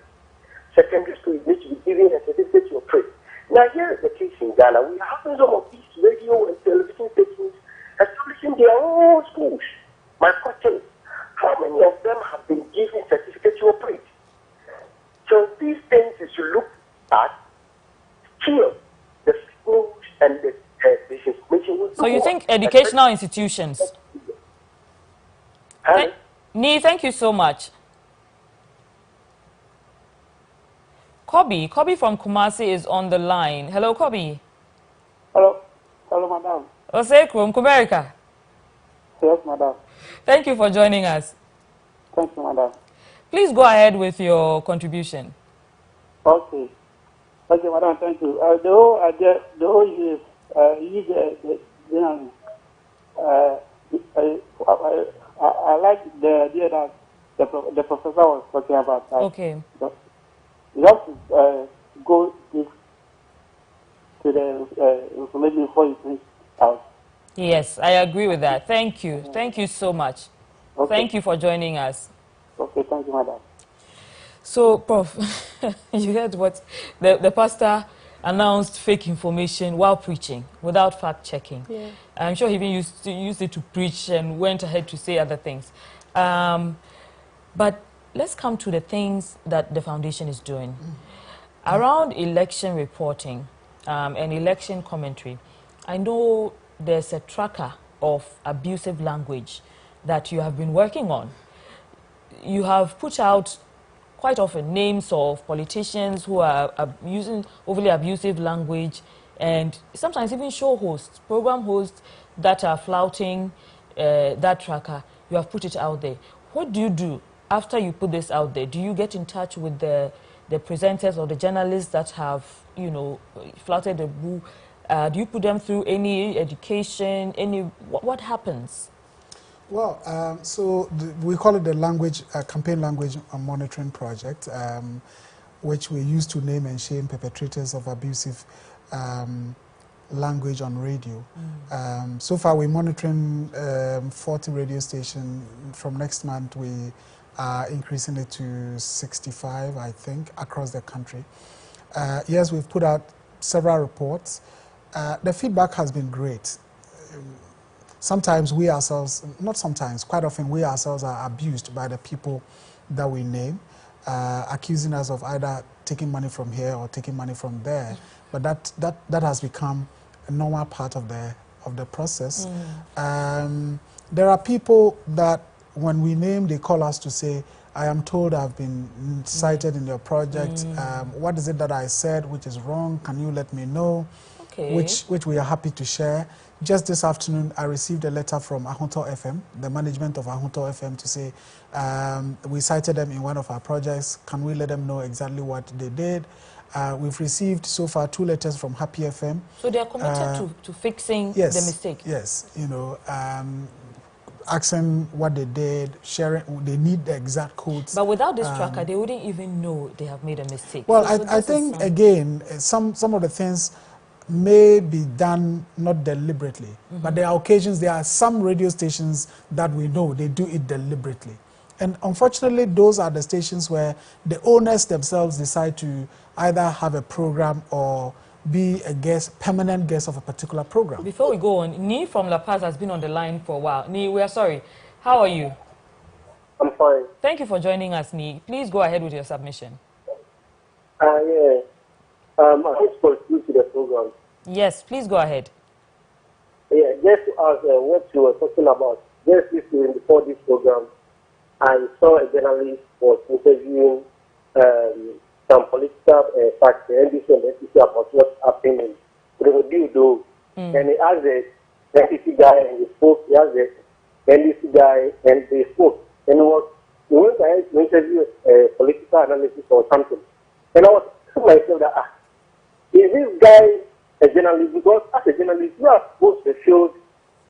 R: Secondary school, you need to be given a certificate to operate. Now, here is the case in Ghana. We have some of these radio and television stations establishing their own schools. My question is, how many of them have been given certificate to operate? So these things you should look at, still, the schools and the disinformation.
A: So you think educational institutions? Ni, thank you so much. Kobe from Kumasi is on the line. Hello, Kobe.
S: Hello. Hello, madam.
A: Osekrum, Kumerica.
S: Yes, madam.
A: Thank you for joining us.
S: Thank you, madam.
A: Please go ahead with your contribution.
S: Okay. Okay, madam, thank you. The whole issue I like the idea that the professor was talking about.
A: Okay.
S: You have to go to the information before you print out.
A: Yes, I agree with that. Thank you. Thank you so much.
S: Okay.
A: Thank you for joining us.
S: Okay, thank you, madam.
A: So, Prof, you heard what the pastor announced fake information while preaching, without fact-checking.
P: Yeah.
A: I'm sure he even used it to preach and went ahead to say other things. But let's come to the things that the foundation is doing. Around election reporting and election commentary, I know there's a tracker of abusive language that you have been working on. You have put out quite often names of politicians who are using overly abusive language, and sometimes even show hosts, program hosts that are flouting that tracker. You have put it out there. What do you do after you put this out there? Do you get in touch with the presenters or the journalists that have, you know, flouted the boo? Do you put them through any education? What happens?
O: Well, so we call it the campaign language monitoring project. which we use to name and shame perpetrators of abusive language on radio. So far, we're monitoring 40 radio stations. From next month, we are increasing it to 65, I think, across the country. Yes, we've put out several reports. The feedback has been great. Sometimes we ourselves, not sometimes, quite often we ourselves are abused by the people that we name, accusing us of either taking money from here or taking money from there. But that has become a normal part of the process. There are people that when we name, they call us to say, I am told I've been cited in your project. What is it that I said which is wrong? Can you let me know?
A: Okay.
O: Which we are happy to share. Just this afternoon, I received a letter from Ahunto FM, the management of Ahunto FM, to say we cited them in one of our projects. Can we let them know exactly what they did? We've received so far 2 letters from Happy FM.
A: So they are committed to fixing the mistake?
O: Yes, you know, asking what they did, sharing, they need the exact codes.
A: But without this tracker, they wouldn't even know they have made a mistake.
O: Well,
A: so
O: I think, again, some of the things may be done not deliberately, but there are occasions, there are some radio stations that we know they do it deliberately. And unfortunately, those are the stations where the owners themselves decide to either have a program or be a guest, permanent guest of a particular program.
A: Before we go on, Ni from La Paz has been on the line for a while. Ni, we are sorry. How are you?
R: I'm fine.
A: Thank you for joining us, Ni. Please go ahead with your submission.
R: Yeah. I want to contribute to the program.
A: Yes, please go ahead.
R: Yeah, just to ask what you were talking about. Just listening before this program, I saw a journalist was interviewing some political facts, the NDC and the NPC, about what's happening in the and he asked the NPC guy and he spoke, he asked the NDC guy and they spoke. And we went ahead to interview a political analysis or something. And I was asking myself that, is this guy a journalist? Because as a journalist, you are supposed to field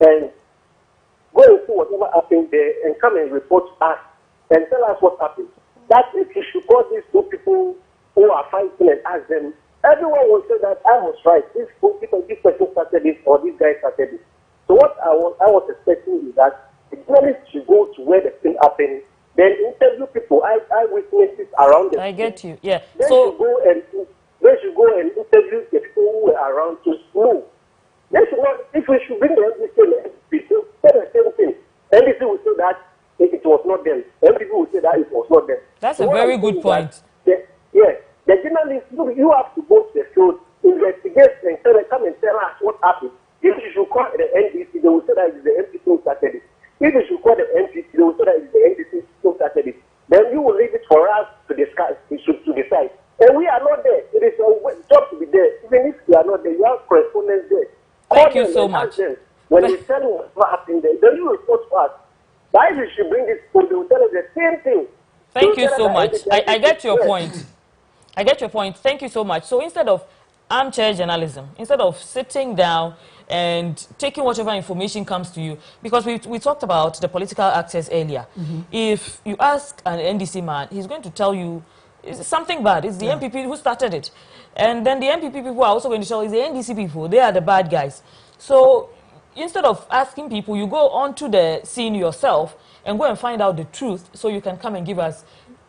R: and go into whatever happened there and come and report to us and tell us what happened. That if you should call these 2 people who are fighting and ask them, everyone will say that I was right. This person started this or this guy started this. So what I was expecting is that the journalist should go to where the thing happened, then interview people, eyewitnesses around them.
A: I get you, yeah.
R: They should go and interview the people who were around to know. They should not, if we should bring the NBC and the NBC, say the same thing. NBC will say that it was not them. NBC will say that it was not them.
A: That's a very good point.
R: The journalists, you have to go to the field, investigate, and come and tell us what happened. If you should call the NBC, they will say that it's the NBC who started it. If you should call the NBC, they will say that it's the NBC who started it. Then you will leave it for us to discuss, to decide. And we are not there. It is our job to be there. Even if we are not there, you have correspondents there.
A: Thank you so much.
R: When they tell you what happened there, then you report to us. Why you should bring this food? They will tell us the same thing.
A: Thank you so much. I get your point. I get your point. Thank you so much. So instead of armchair journalism, instead of sitting down and taking whatever information comes to you, because we talked about the political access earlier. If you ask an NDC man, he's going to tell you it's something bad. It's the MPP who started it. And then the MPP people are also going to tell you it's the NDC people. They are the bad guys. So instead of asking people, you go onto the scene yourself and go and find out the truth so you can come and give us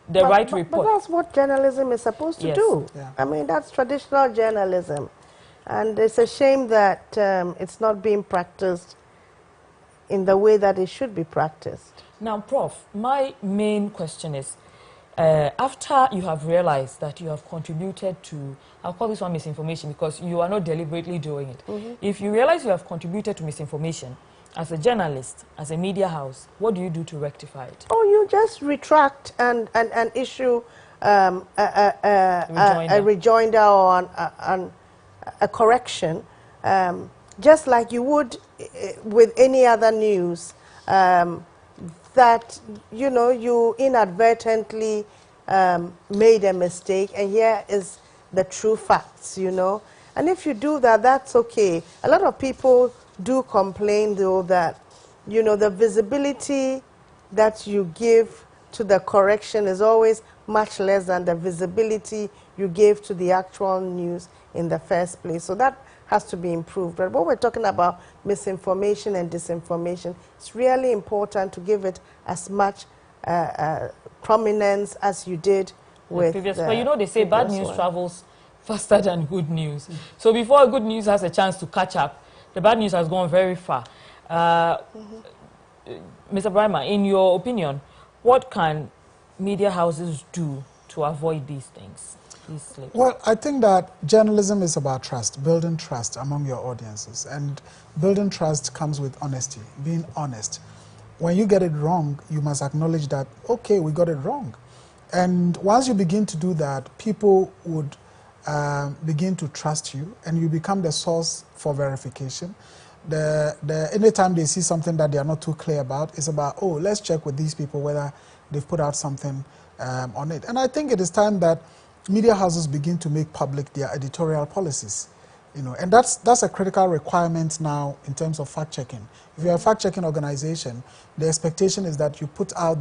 A: the right report.
P: But that's what journalism is supposed to do. Yeah. I mean, that's traditional journalism. And it's a shame that it's not being practiced in the way that it should be practiced.
A: Now, Prof, my main question is, after you have realized that you have contributed to, I'll call this one misinformation because you are not deliberately doing it. If you realize you have contributed to misinformation, as a journalist, as a media house, what do you do to rectify it?
P: Oh, you just retract and issue a rejoinder or a correction, just like you would with any other news that, you know, you inadvertently made a mistake, and here is the true facts, you know. And if you do that, that's okay. A lot of people do complain, though, that, you know, the visibility that you give to the correction is always much less than the visibility you gave to the actual news in the first place. So that has to be improved. But when we're talking about misinformation and disinformation, it's really important to give it as much prominence as you did with
A: previous. But you know, they say bad news travels faster than good news. So before good news has a chance to catch up, the bad news has gone very far. Mr. Brima, in your opinion, what can media houses do to avoid these things?
O: Well, I think that journalism is about trust, building trust among your audiences. And building trust comes with honesty, being honest. When you get it wrong, you must acknowledge that, okay, we got it wrong. And once you begin to do that, people would begin to trust you, and you become the source for verification. Anytime they see something that they are not too clear about, it's about, oh, let's check with these people whether they've put out something on it. And I think it is time that media houses begin to make public their editorial policies. You know, and that's a critical requirement now in terms of fact-checking. If you're a fact-checking organization, the expectation is that you put out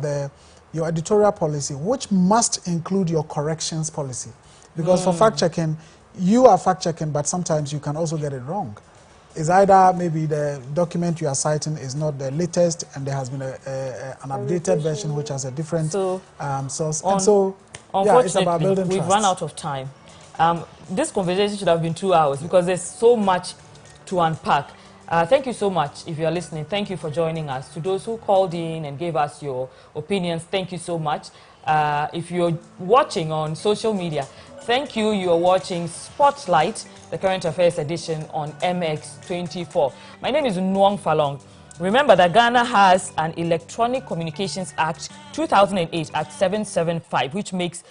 O: your editorial policy, which must include your corrections policy. Because for fact-checking, you are fact-checking, but sometimes you can also get it wrong. It's either maybe the document you are citing is not the latest, and there has been an updated version which has a different source. And so, yeah, it's about building trust.
A: We've run out of time. This conversation should have been 2 hours because there's so much to unpack. Thank you so much. If you are listening, thank you for joining us. To those who called in and gave us your opinions, thank you so much. If you're watching on social media, thank you. You are watching Spotlight, the current affairs edition on MX24. My name is Nwong Falong. Remember that Ghana has an Electronic Communications Act 2008, Act 775, which makes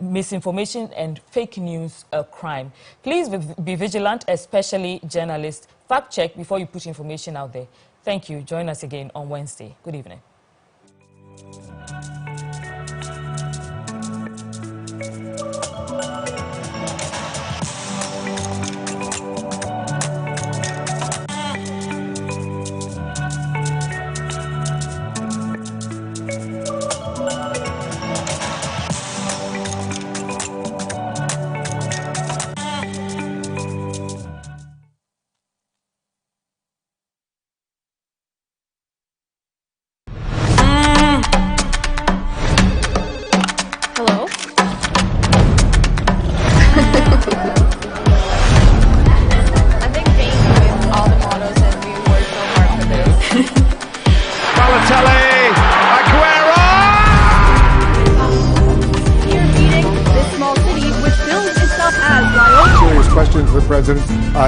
A: misinformation and fake news a crime. Please be vigilant, especially journalists. Fact check before you put information out there. Thank you. Join us again on Wednesday. Good evening.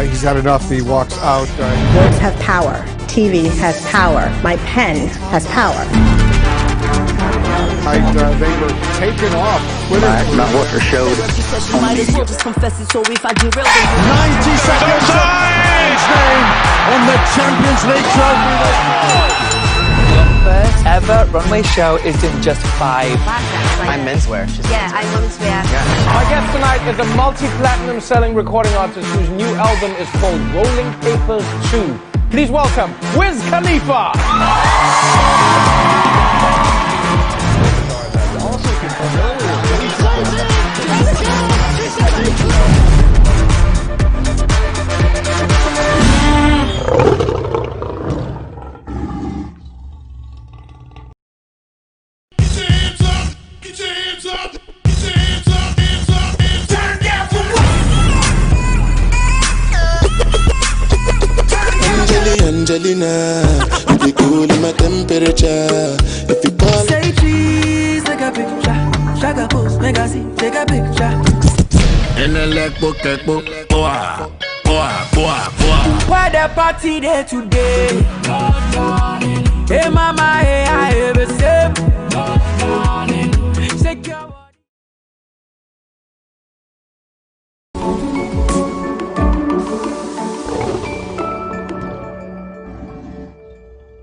T: He's had enough. He walks out.
U: Words have power. TV has power. My pen has power.
T: They were taken off.
V: Not what her showed.
T: 90 seconds. His name on the Champions League trophy.
W: Your first ever runway show is in just 5.
V: I'm menswear.
H: Yeah, I'm menswear.
X: My guest tonight is a multi-platinum selling recording artist whose new album is called Rolling Papers 2. Please welcome Wiz Khalifa.
B: Angelina, you be cool in my temperature. If you call,
C: say cheese, take a picture. Shaka post, make a see, take a picture.
D: In the leg book, boa.
C: Where the party there today? Hey mama,